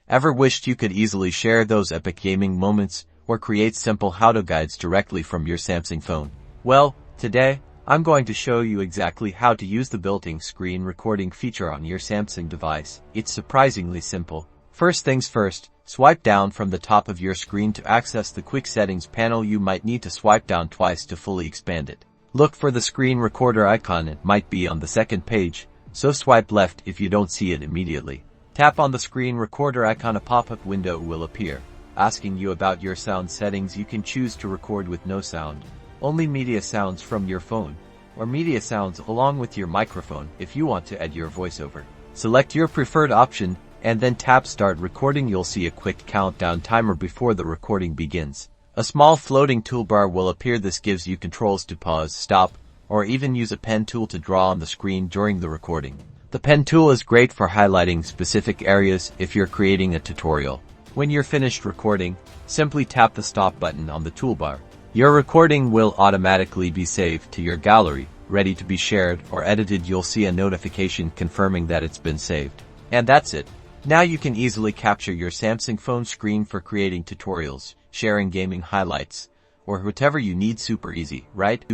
Ever wished you could easily share those epic gaming moments or create simple how-to guides directly from your Samsung phone? Well, today, I'm going to show you exactly how to use the built-in screen recording feature on your Samsung device. It's surprisingly simple. First things first, swipe down from the top of your screen to access the quick settings panel. You might need to swipe down twice to fully expand it. Look for the screen recorder icon. It might be on the second page, so swipe left if you don't see it immediately. Tap on the screen recorder icon. A pop-up window will appear, asking you about your sound settings. You can choose to record with no sound, only media sounds from your phone, or media sounds along with your microphone if you want to add your voiceover. Select your preferred option and then tap Start Recording. You'll see a quick countdown timer before the recording begins. A small floating toolbar will appear. This gives you controls to pause, stop, or even use a pen tool to draw on the screen during the recording. The pen tool is great for highlighting specific areas if you're creating a tutorial. When you're finished recording, simply tap the stop button on the toolbar. Your recording will automatically be saved to your gallery, ready to be shared or edited. You'll see a notification confirming that it's been saved. And that's it. Now you can easily capture your Samsung phone screen for creating tutorials, sharing gaming highlights, or whatever you need. Super easy, right?